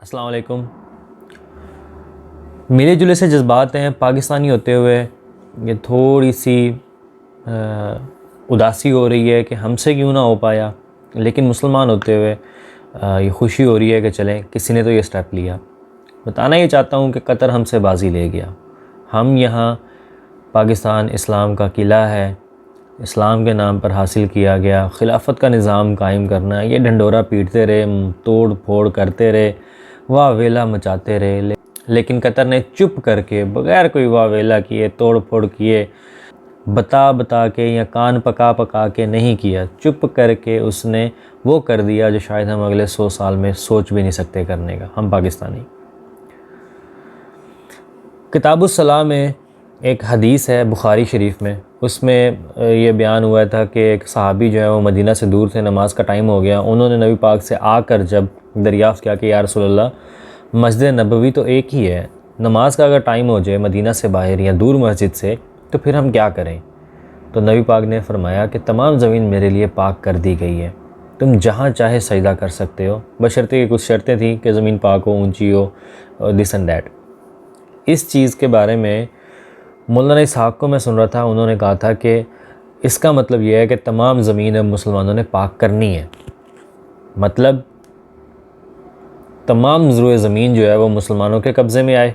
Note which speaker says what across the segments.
Speaker 1: अस्सलाम वालेकुम। मिले जुले से जज्बात हैं पाकिस्तानी होते हुए, ये थोड़ी सी उदासी हो रही है कि हमसे क्यों ना हो पाया, लेकिन मुसलमान होते हुए ये खुशी हो रही है कि चलें किसी ने तो ये स्टेप लिया। बताना ये चाहता हूँ कि कतर हमसे बाजी ले गया। हम यहाँ पाकिस्तान इस्लाम का किला है, इस्लाम के नाम पर हासिल किया गया खिलाफत का निज़ाम कायम करना, ये ढंडोरा पीटते रहे, तोड़ फोड़ करते रहे, वाह वेला मचाते रहे, लेकिन कतर ने चुप करके बग़ैर कोई वाह वेला किए, तोड़ फोड़ किए, बता बता के या कान पका पका के नहीं किया, चुप करके उसने वो कर दिया जो शायद हम अगले 100 साल में सोच भी नहीं सकते करने का। हम पाकिस्तानी। किताबुस सलाह में एक हदीस है बुखारी शरीफ में, उसमें ये बयान हुआ था कि एक सहाबी जो है वो मदीना से दूर थे, नमाज का टाइम हो गया। उन्होंने नबी पाक से आकर जब दरियाफ़्त किया कि या रसूलल्लाह, मस्जिद नबवी तो एक ही है, नमाज का अगर टाइम हो जाए मदीना से बाहर या दूर मस्जिद से तो फिर हम क्या करें? तो नबी पाक ने फरमाया कि तमाम ज़मीन मेरे लिए पाक कर दी गई है, तुम जहाँ चाहे सजदा कर सकते हो, बशर्ते कि कुछ शर्तें थी कि ज़मीन पाक हो, ऊँची हो, दिस एंड दैट। इस चीज़ के बारे में मौलाना इसहाक़ को मैं सुन रहा था, उन्होंने कहा था कि इसका मतलब यह है कि तमाम ज़मीन अब मुसलमानों ने पाक करनी है, मतलब तमाम ज़ुर्व ज़मीन जो है वो मुसलमानों के कब्ज़े में आए,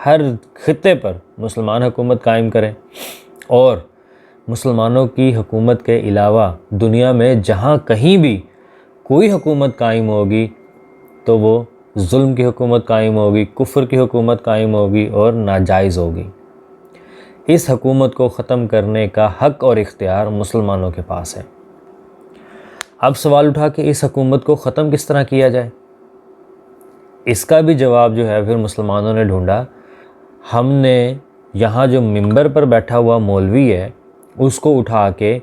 Speaker 1: हर ख़ित्ते पर मुसलमान हुकूमत कायम करें, और मुसलमानों की हुकूमत के अलावा दुनिया में जहाँ कहीं भी कोई हुकूमत कायम होगी तो वो जुल्म की हुकूमत कायम होगी, कुफ्र की हुकूमत कायम होगी और नाजायज़ होगी। इस हुकूमत को ख़त्म करने का हक़ और इख्तियार मुसलमानों के पास है। अब सवाल उठा कि इस हुकूमत को ख़त्म किस तरह किया जाए। इसका भी जवाब जो है फिर मुसलमानों ने ढूंढा। हमने यहाँ जो मिंबर पर बैठा हुआ मौलवी है उसको उठा के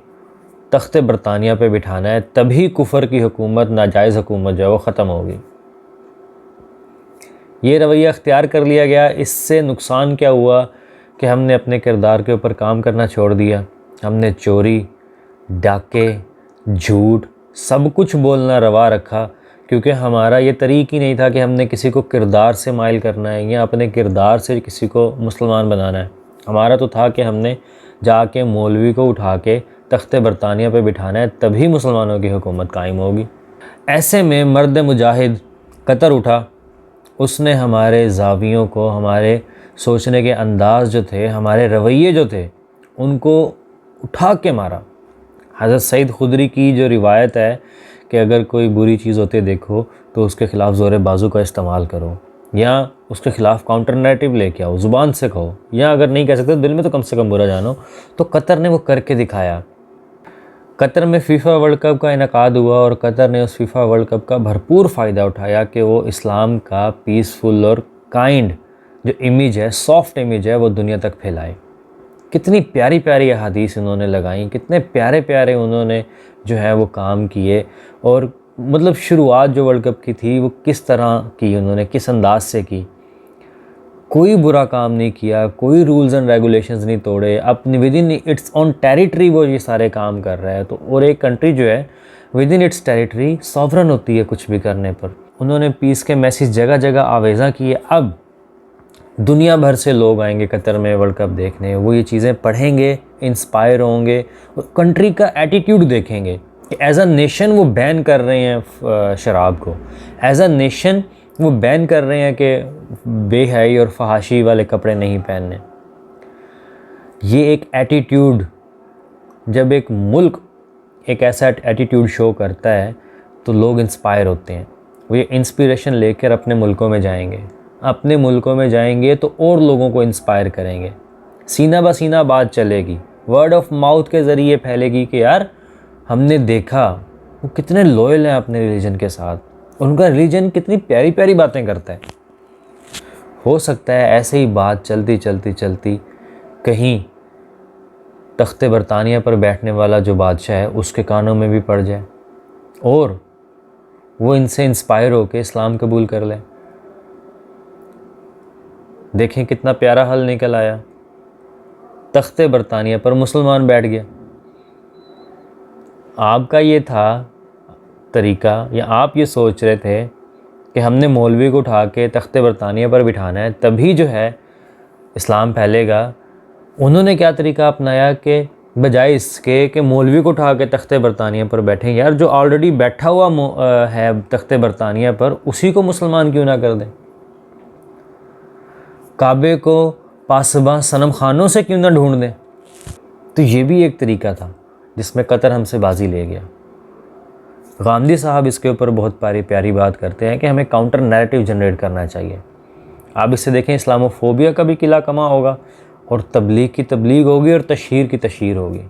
Speaker 1: तख्त बरतानिया पे बिठाना है, तभी कुफर की हुकूमत, नाजायज़ हुकूमत जो है वो ख़त्म होगी। ये रवैया अख्तियार कर लिया गया। इससे नुकसान क्या हुआ कि हमने अपने किरदार के ऊपर काम करना छोड़ दिया। हमने चोरी, डाके, झूठ, सब कुछ बोलना रवा रखा, क्योंकि हमारा ये तरीक़ ही नहीं था कि हमने किसी को किरदार से माइल करना है या अपने किरदार से किसी को मुसलमान बनाना है। हमारा तो था कि हमने जाके मौलवी को उठा के तख्त बरतानिया पे बिठाना है, तभी मुसलमानों की हुकूमत कायम होगी। ऐसे में मर्द मुजाहिद कतर उठा, उसने हमारे ज़ावियों को, हमारे सोचने के अंदाज़ जो थे, हमारे रवैये जो थे, उनको उठा के मारा। हज़रत सईद खुदरी की जो रिवायत है कि अगर कोई बुरी चीज़ होते देखो तो उसके ख़िलाफ़ ज़ोर बाजू का इस्तेमाल करो, या उसके ख़िलाफ़ काउंटर नैरेटिव लेके आओ, ज़ुबान से कहो, या अगर नहीं कह सकते दिल में तो कम से कम बुरा जानो। तो कतर ने वो करके दिखाया। कतर में फ़ीफ़ा वर्ल्ड कप का इनेकाद हुआ और कतर ने उस फ़ीफ़ा वर्ल्ड कप का भरपूर फ़ायदा उठाया कि वो इस्लाम का पीसफुल और काइंड जो इमेज है, सॉफ्ट इमेज है, वो दुनिया तक फैलाए। कितनी प्यारी प्यारी अहादीस उन्होंने लगाई, कितने प्यारे प्यारे उन्होंने जो है वो काम किए, और मतलब शुरुआत जो वर्ल्ड कप की थी वो किस तरह की उन्होंने, किस अंदाज से की। कोई बुरा काम नहीं किया, कोई रूल्स एंड रेगुलेशंस नहीं तोड़े, अपनी with in its on territory वो ये सारे काम कर रहा है। तो और एक कंट्री जो है with in its territory sovereign होती है कुछ भी करने पर। उन्होंने पीस के मैसेज जगह जगह आवेज़ा किए। अब दुनिया भर से लोग आएंगे कतर में वर्ल्ड कप देखने, वो ये चीज़ें पढ़ेंगे, इंस्पायर होंगे, कंट्री का एटीट्यूड देखेंगे कि एज अ नेशन वो बैन कर रहे हैं शराब को, एज अ नेशन वो बैन कर रहे हैं कि बेहयाई और फहाशी वाले कपड़े नहीं पहनने। ये एक एटीट्यूड, जब एक मुल्क एक ऐसा एटीट्यूड शो करता है तो लोग इंस्पायर होते हैं। वो ये इंस्पिरेशन लेकर अपने मुल्कों में जाएंगे, अपने मुल्कों में जाएंगे तो और लोगों को इंस्पायर करेंगे। सीना ब सीना बात चलेगी, वर्ड ऑफ माउथ के ज़रिए फैलेगी कि यार हमने देखा वो कितने लॉयल हैं अपने रिलीजन के साथ, उनका रिलीजन कितनी प्यारी प्यारी बातें करता है। हो सकता है ऐसे ही बात चलती चलती चलती कहीं तख्ते बरतानिया पर बैठने वाला जो बादशाह है उसके कानों में भी पड़ जाए और वो इनसे इंस्पायर होकर इस्लाम कबूल कर ले। देखें कितना प्यारा हल निकल आया। तख्ते बरतानिया पर मुसलमान बैठ गया। आपका ये था तरीका, या आप ये सोच रहे थे कि हमने मौलवी को उठा के तख्ते बरतानिया पर बिठाना है तभी जो है इस्लाम फैलेगा, उन्होंने क्या तरीका अपनाया कि बजाय इसके कि मौलवी को उठा के तख्ते बरतानिया पर बैठें, यार जो ऑलरेडी बैठा हुआ है तख्ते बरतानिया पर उसी को मुसलमान क्यों ना कर दें। काबे को पासबां सनम खानों से क्यों ना ढूंढ दें। तो ये भी एक तरीका था जिसमें कतर हमसे बाजी ले गया। गांधी साहब इसके ऊपर बहुत प्यारी बात करते हैं कि हमें काउंटर नैरेटिव जनरेट करना चाहिए। आप इससे देखें, इस्लामोफोबिया का भी किला कमा होगा और तबलीग की तबलीग होगी और तशहीर की तशहीर होगी।